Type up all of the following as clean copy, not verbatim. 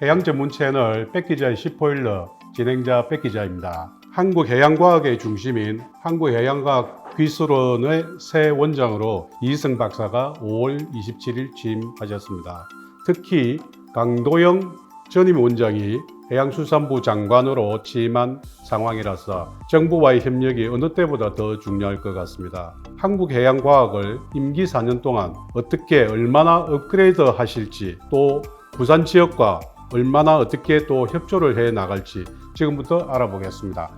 해양 전문 채널 백기자의 시포일러 진행자 백기자입니다. 한국해양과학의 중심인 한국해양과학기술원의 새 원장으로 이희성 박사가 5월 27일 취임하셨습니다. 특히 강도영 전임 원장이 해양수산부 장관으로 취임한 상황이라서 정부와의 협력이 어느 때보다 더 중요할 것 같습니다. 한국해양과학을 임기 4년 동안 어떻게 얼마나 업그레이드 하실지, 또 부산 지역과 얼마나 어떻게 또 협조를 해 나갈지 지금부터 알아보겠습니다.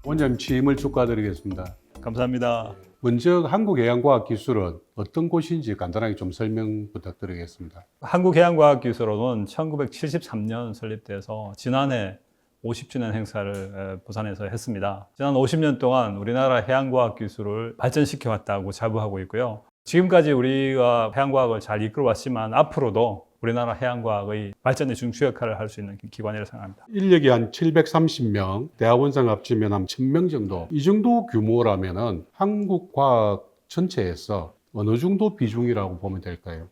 원장님 취임을 축하드리겠습니다. 감사합니다. 먼저 한국해양과학기술원 어떤 곳인지 간단하게 좀 설명 부탁드리겠습니다. 한국해양과학기술원은 1973년 설립돼서 지난해 50주년 행사를 부산에서 했습니다. 지난 50년 동안 우리나라 해양과학 기술을 발전시켜 왔다고 자부하고 있고요. 지금까지 우리가 해양과학을 잘 이끌어왔지만 앞으로도 우리나라 해양과학의 발전의 중추 역할을 할 수 있는 기관이라고 생각합니다. 인력이 한 730명, 대학원생 합치면 한 1000명 정도. 이 정도 규모라면은 한국과학 전체에서 어느 정도 비중이라고 보면 될까요?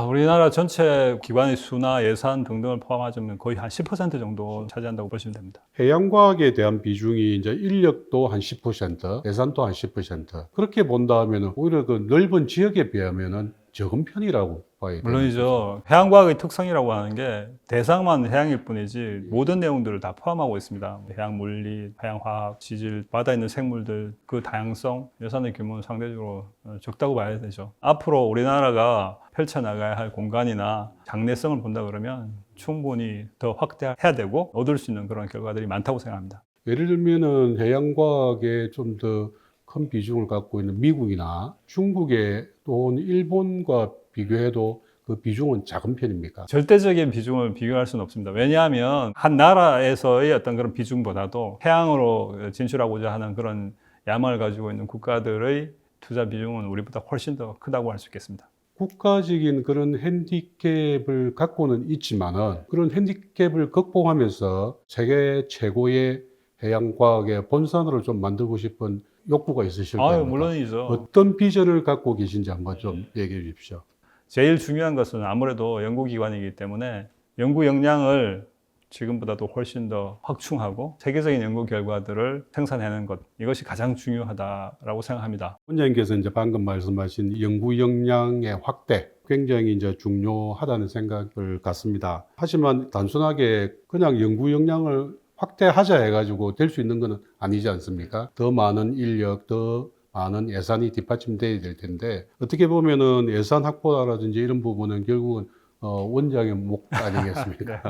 우리나라 전체 기관의 수나 예산 등등을 포함하자면 거의 한 10% 정도 차지한다고 보시면 됩니다. 해양과학에 대한 비중이 이제 인력도 한 10%, 예산도 한 10%. 그렇게 본다면 오히려 그 넓은 지역에 비하면은 적은 편이라고 봐야 돼요. 물론이죠. 해양과학의 특성이라고 하는 게 대상만 해양일 뿐이지 모든 내용들을 다 포함하고 있습니다. 해양 물리, 해양 화학, 지질, 바다에 있는 생물들 그 다양성, 예산의 규모는 상대적으로 적다고 봐야 되죠. 앞으로 우리나라가 펼쳐나가야 할 공간이나 장래성을 본다 그러면 충분히 더 확대해야 되고 얻을 수 있는 그런 결과들이 많다고 생각합니다. 예를 들면은 해양과학에 좀 더 큰 비중을 갖고 있는 미국이나 중국의 또는 일본과 비교해도 그 비중은 작은 편입니까? 절대적인 비중을 비교할 수는 없습니다. 왜냐하면 한 나라에서의 어떤 그런 비중보다도 해양으로 진출하고자 하는 그런 야망을 가지고 있는 국가들의 투자 비중은 우리보다 훨씬 더 크다고 할 수 있겠습니다. 국가적인 그런 핸디캡을 갖고는 있지만은 그런 핸디캡을 극복하면서 세계 최고의 해양과학의 본산으로 좀 만들고 싶은 욕구가 있으실 겁니다. 물론이죠. 어떤 비전을 갖고 계신지 한번 좀 얘기해 주십시오. 제일 중요한 것은 아무래도 연구기관이기 때문에 연구 역량을 지금보다도 훨씬 더 확충하고 세계적인 연구 결과들을 생산해내는 것, 이것이 가장 중요하다라고 생각합니다. 원장님께서 이제 방금 말씀하신 연구 역량의 확대 굉장히 이제 중요하다는 생각을 갖습니다. 하지만 단순하게 그냥 연구 역량을 확대하자 해가지고 될 수 있는 것은 아니지 않습니까? 더 많은 인력, 더 많은 예산이 뒷받침돼야 될 텐데 어떻게 보면은 예산 확보라든지 이런 부분은 결국은 원장의 목 아니겠습니까? 네.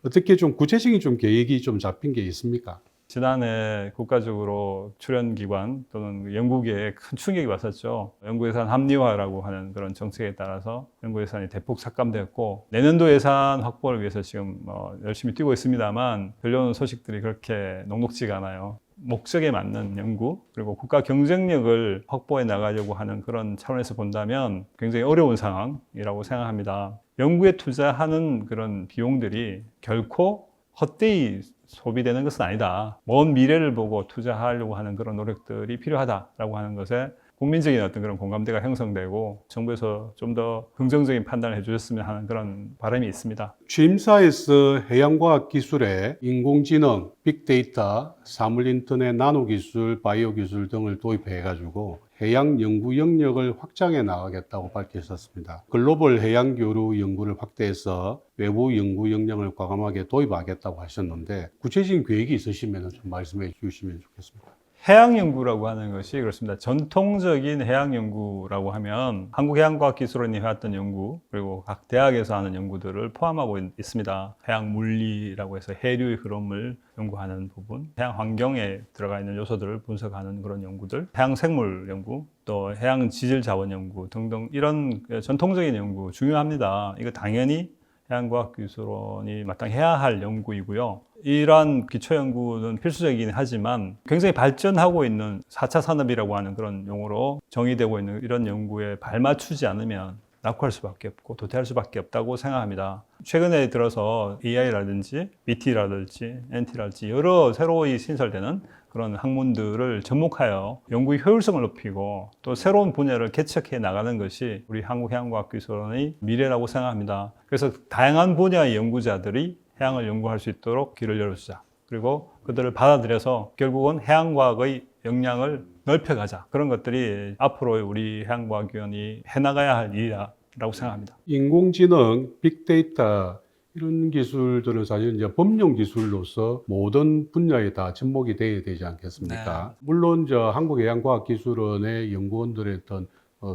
어떻게 좀 구체적인 좀 계획이 좀 잡힌 게 있습니까? 지난해 국가적으로 출연기관 또는 연구계에 큰 충격이 왔었죠. 연구예산 합리화라고 하는 그런 정책에 따라서 연구예산이 대폭 삭감되었고 내년도 예산 확보를 위해서 지금 열심히 뛰고 있습니다만 들려오는 소식들이 그렇게 녹록지가 않아요. 목적에 맞는 연구 그리고 국가 경쟁력을 확보해 나가려고 하는 그런 차원에서 본다면 굉장히 어려운 상황이라고 생각합니다. 연구에 투자하는 그런 비용들이 결코 헛되이 소비되는 것은 아니다. 먼 미래를 보고 투자하려고 하는 그런 노력들이 필요하다라고 하는 것에 국민적인 어떤 그런 공감대가 형성되고 정부에서 좀 더 긍정적인 판단을 해주셨으면 하는 그런 바람이 있습니다. 취임사에서 해양과학 기술에 인공지능, 빅데이터, 사물인터넷, 나노기술, 바이오기술 등을 도입해가지고 해양 연구 영역을 확장해 나가겠다고 밝히셨습니다. 글로벌 해양 교류 연구를 확대해서 외부 연구 역량을 과감하게 도입하겠다고 하셨는데 구체적인 계획이 있으시면 좀 말씀해 주시면 좋겠습니다. 해양 연구라고 하는 것이 그렇습니다. 전통적인 해양 연구라고 하면 한국해양과학기술원이 해왔던 연구 그리고 각 대학에서 하는 연구들을 포함하고 있습니다. 해양 물리라고 해서 해류의 흐름을 연구하는 부분, 해양 환경에 들어가 있는 요소들을 분석하는 그런 연구들, 해양 생물 연구, 또 해양 지질 자원 연구 등등 이런 전통적인 연구 중요합니다. 이거 당연히 해양과학기술원이 마땅해야 할 연구이고요. 이러한 기초연구는 필수적이긴 하지만 굉장히 발전하고 있는 4차 산업이라고 하는 그런 용어로 정의되고 있는 이런 연구에 발맞추지 않으면 낙후할 수밖에 없고 도태할 수밖에 없다고 생각합니다. 최근에 들어서 AI라든지 BT라든지 NT라든지 여러 새로이 신설되는 그런 학문들을 접목하여 연구의 효율성을 높이고 또 새로운 분야를 개척해 나가는 것이 우리 한국해양과학기술원의 미래라고 생각합니다. 그래서 다양한 분야의 연구자들이 해양을 연구할 수 있도록 길을 열어주자. 그리고 그들을 받아들여서 결국은 해양과학의 역량을 넓혀가자. 그런 것들이 앞으로 우리 해양과학위원이 해나가야 할 일이라고 생각합니다. 인공지능, 빅데이터 이런 기술들은 사실 이제 범용 기술로서 모든 분야에 다 접목이 돼야 되지 않겠습니까? 물론 한국해양과학기술원의 연구원들의 어떤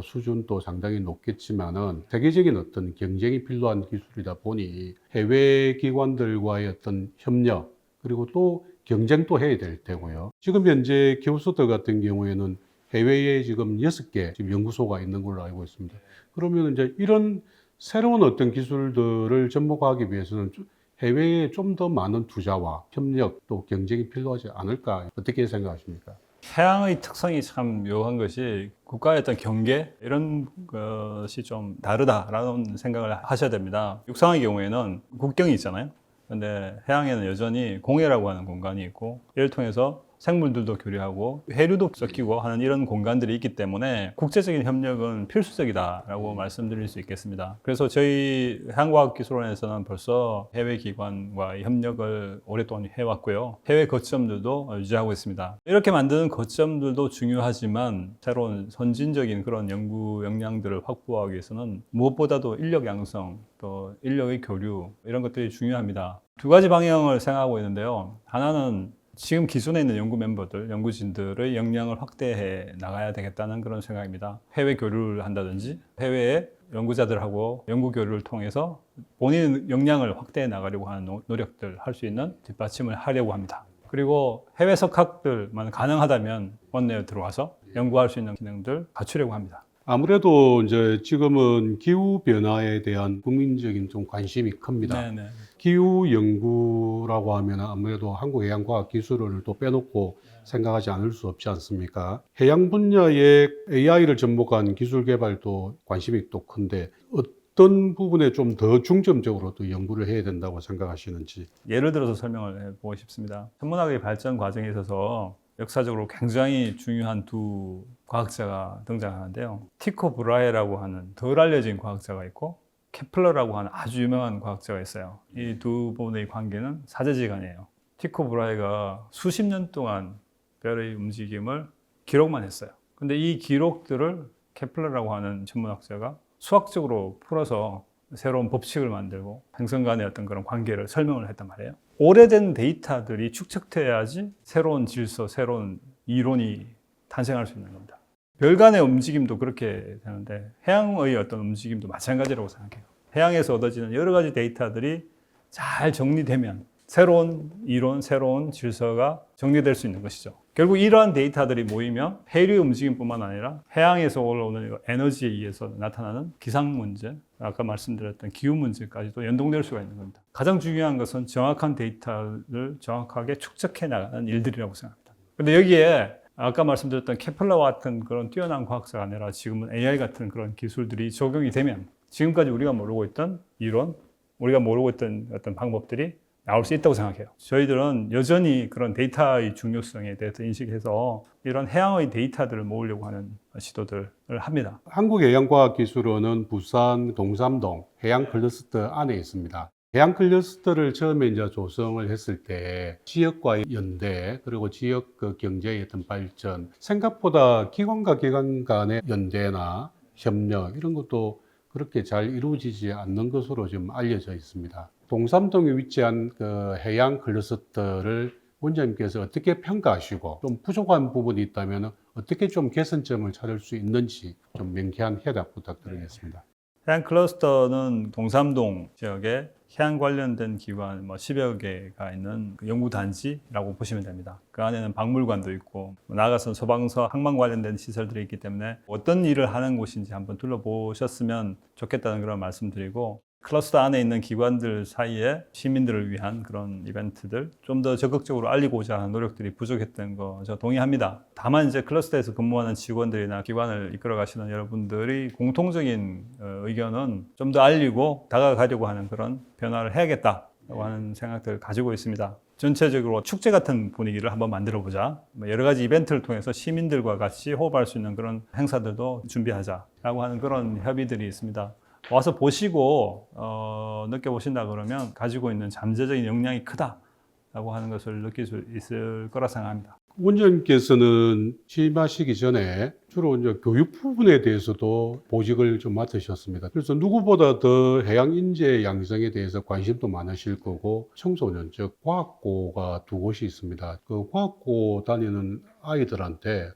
수준도 상당히 높겠지만은 세계적인 어떤 경쟁이 필요한 기술이다 보니 해외 기관들과의 어떤 협력 그리고 또 경쟁도 해야 될 테고요. 지금 현재 교수들 같은 경우에는 해외에 지금 6개 지금 연구소가 있는 걸로 알고 있습니다. 그러면 이제 이런 새로운 어떤 기술들을 접목하기 위해서는 해외에 좀 더 많은 투자와 협력 또 경쟁이 필요하지 않을까 어떻게 생각하십니까? 해양의 특성이 참 묘한 것이 국가의 어떤 경계 이런 것이 좀 다르다라는 생각을 하셔야 됩니다. 육상의 경우에는 국경이 있잖아요. 근데 해양에는 여전히 공해라고 하는 공간이 있고 이를 통해서 생물들도 교류하고 해류도 섞이고 하는 이런 공간들이 있기 때문에 국제적인 협력은 필수적이다라고 말씀드릴 수 있겠습니다. 그래서 저희 해양과학기술원에서는 벌써 해외 기관과의 협력을 오랫동안 해왔고요. 해외 거점들도 유지하고 있습니다. 이렇게 만드는 거점들도 중요하지만 새로운 선진적인 그런 연구 역량들을 확보하기 위해서는 무엇보다도 인력 양성, 또 인력의 교류 이런 것들이 중요합니다. 두 가지 방향을 생각하고 있는데요. 하나는 지금 기존에 있는 연구 멤버들, 연구진들의 역량을 확대해 나가야 되겠다는 그런 생각입니다. 해외 교류를 한다든지 해외의 연구자들하고 연구 교류를 통해서 본인 역량을 확대해 나가려고 하는 노력들 할 수 있는 뒷받침을 하려고 합니다. 그리고 해외 석학들만 가능하다면 원내에 들어와서 연구할 수 있는 기능들 갖추려고 합니다. 아무래도 이제 지금은 기후 변화에 대한 국민적인 좀 관심이 큽니다. 네네. 기후 연구라고 하면 아무래도 한국해양과학기술원을 또 빼놓고 생각하지 않을 수 없지 않습니까? 해양 분야의 AI를 접목한 기술 개발도 관심이 또 큰데 어떤 부분에 좀 더 중점적으로 또 연구를 해야 된다고 생각하시는지. 예를 들어서 설명을 해보고 싶습니다. 천문학의 발전 과정에 있어서 역사적으로 굉장히 중요한 두 과학자가 등장하는데요. 티코 브라헤라고 하는 덜 알려진 과학자가 있고 케플러라고 하는 아주 유명한 과학자가 있어요. 이 두 분의 관계는 사제지간이에요. 티코 브라헤가 수십 년 동안 별의 움직임을 기록만 했어요. 근데 이 기록들을 케플러라고 하는 천문학자가 수학적으로 풀어서 새로운 법칙을 만들고 행성 간의 어떤 그런 관계를 설명을 했단 말이에요. 오래된 데이터들이 축적돼야지 새로운 질서, 새로운 이론이 탄생할 수 있는 겁니다. 별 간의 움직임도 그렇게 되는데 해양의 어떤 움직임도 마찬가지라고 생각해요. 해양에서 얻어지는 여러 가지 데이터들이 잘 정리되면 새로운 이론, 새로운 질서가 정리될 수 있는 것이죠. 결국 이러한 데이터들이 모이면 해류의 움직임뿐만 아니라 해양에서 올라오는 에너지에 의해서 나타나는 기상 문제, 아까 말씀드렸던 기후 문제까지도 연동될 수가 있는 겁니다. 가장 중요한 것은 정확한 데이터를 정확하게 축적해 나가는 일들이라고 생각합니다. 그런데 여기에 아까 말씀드렸던 케플러와 같은 그런 뛰어난 과학자가 아니라 지금은 AI 같은 그런 기술들이 적용이 되면 지금까지 우리가 모르고 있던 이론, 우리가 모르고 있던 어떤 방법들이 나올 수 있다고 생각해요. 저희들은 여전히 그런 데이터의 중요성에 대해서 인식해서 이런 해양의 데이터들을 모으려고 하는 시도들을 합니다. 한국해양과학기술원은 부산 동삼동 해양 클러스터 안에 있습니다. 해양 클러스터를 처음에 이제 조성을 했을 때 지역과의 연대 그리고 지역 그 경제의 어떤 발전 생각보다 기관과 기관 간의 연대나 협력 이런 것도 그렇게 잘 이루어지지 않는 것으로 지금 알려져 있습니다. 동삼동에 위치한 그 해양 클러스터를 원장님께서 어떻게 평가하시고 좀 부족한 부분이 있다면 어떻게 좀 개선점을 찾을 수 있는지 좀 명쾌한 해답 부탁드리겠습니다. 해양 클러스터는 동삼동 지역에 해양 관련된 기관 10여 개가 있는 연구단지라고 보시면 됩니다. 그 안에는 박물관도 있고 나아가서 소방서, 항만 관련된 시설들이 있기 때문에 어떤 일을 하는 곳인지 한번 둘러보셨으면 좋겠다는 그런 말씀드리고 클러스터 안에 있는 기관들 사이에 시민들을 위한 그런 이벤트들 좀 더 적극적으로 알리고자 하는 노력들이 부족했던 거 저 동의합니다. 다만 이제 클러스터에서 근무하는 직원들이나 기관을 이끌어 가시는 여러분들이 공통적인 의견은 좀 더 알리고 다가가려고 하는 그런 변화를 해야겠다라고 하는 생각들을 가지고 있습니다. 전체적으로 축제 같은 분위기를 한번 만들어 보자. 여러 가지 이벤트를 통해서 시민들과 같이 호흡할 수 있는 그런 행사들도 준비하자라고 하는 그런 협의들이 있습니다. 와서 보시고 느껴보신다 그러면 가지고 있는 잠재적인 역량이 크다라고 하는 것을 느낄 수 있을 거라 생각합니다. 원장님께서는 취임하시기 전에 주로 이제 교육 부분에 대해서도 보직을 좀 맡으셨습니다. 그래서 누구보다 더 해양 인재 양성에 대해서 관심도 많으실 거고, 청소년, 즉 과학고가 두 곳이 있습니다. 그 과학고 다니는 아이들한테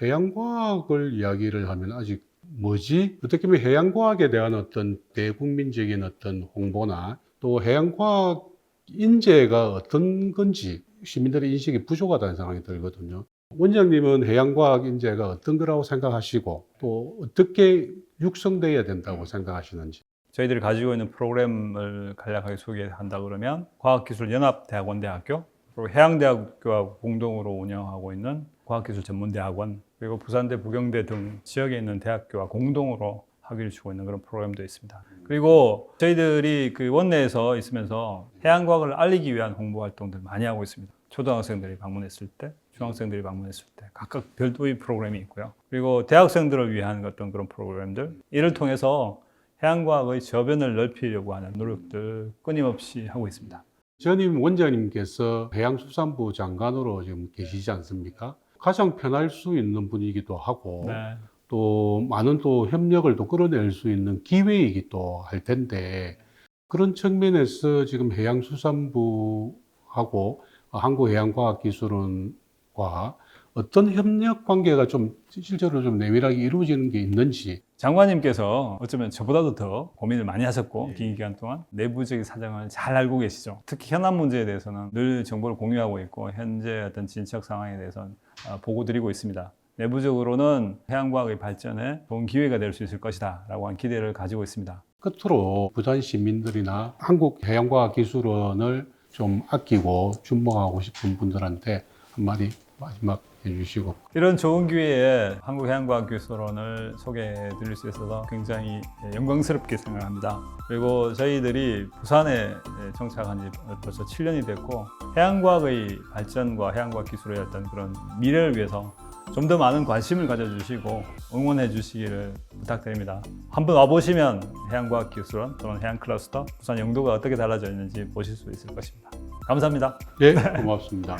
해양과학을 이야기를 하면 아직 뭐지? 어떻게 보면 해양과학에 대한 어떤 대국민적인 어떤 홍보나 또 해양과학 인재가 어떤 건지 시민들의 인식이 부족하다는 생각이 들거든요. 원장님은 해양과학 인재가 어떤 거라고 생각하시고 또 어떻게 육성돼야 된다고 생각하시는지. 저희들이 가지고 있는 프로그램을 간략하게 소개한다 그러면 과학기술연합대학원대학교, 그리고 해양대학교와 공동으로 운영하고 있는 과학기술전문대학원, 그리고 부산대, 부경대 등 지역에 있는 대학교와 공동으로 학위를 주고 있는 그런 프로그램도 있습니다. 그리고 저희들이 그 원내에서 있으면서 해양과학을 알리기 위한 홍보 활동들 많이 하고 있습니다. 초등학생들이 방문했을 때, 중학생들이 방문했을 때 각각 별도의 프로그램이 있고요. 그리고 대학생들을 위한 어떤 그런 프로그램들, 이를 통해서 해양과학의 저변을 넓히려고 하는 노력들 끊임없이 하고 있습니다. 전임 원장님께서 해양수산부 장관으로 지금 계시지 않습니까? 가장 편할 수 있는 분이기도 하고 네. 또 많은 또 협력을 또 끌어낼 수 있는 기회이기도 할 텐데, 그런 측면에서 지금 해양수산부하고 한국해양과학기술원과 어떤 협력 관계가 좀 실제로 좀 내밀하게 이루어지는 게 있는지. 장관님께서 어쩌면 저보다도 더 고민을 많이 하셨고 긴 기간 동안 내부적인 사정을 잘 알고 계시죠. 특히 현안 문제에 대해서는 늘 정보를 공유하고 있고 현재 어떤 진척 상황에 대해서는 보고 드리고 있습니다. 내부적으로는 해양과학의 발전에 좋은 기회가 될 수 있을 것이다 라고 하는 기대를 가지고 있습니다. 끝으로 부산 시민들이나 한국해양과학기술원을 좀 아끼고 주목하고 싶은 분들한테 한마디 마지막 해주시고. 이런 좋은 기회에 한국해양과학기술원을 소개해 드릴 수 있어서 굉장히 영광스럽게 생각합니다. 그리고 저희들이 부산에 정착한 지 벌써 7년이 됐고, 해양과학의 발전과 해양과학 기술의 어떤 그런 미래를 위해서 좀 더 많은 관심을 가져주시고 응원해 주시기를 부탁드립니다. 한번 와보시면 해양과학기술원 또는 해양클러스터, 부산 영도가 어떻게 달라져 있는지 보실 수 있을 것입니다. 감사합니다. 네, 고맙습니다.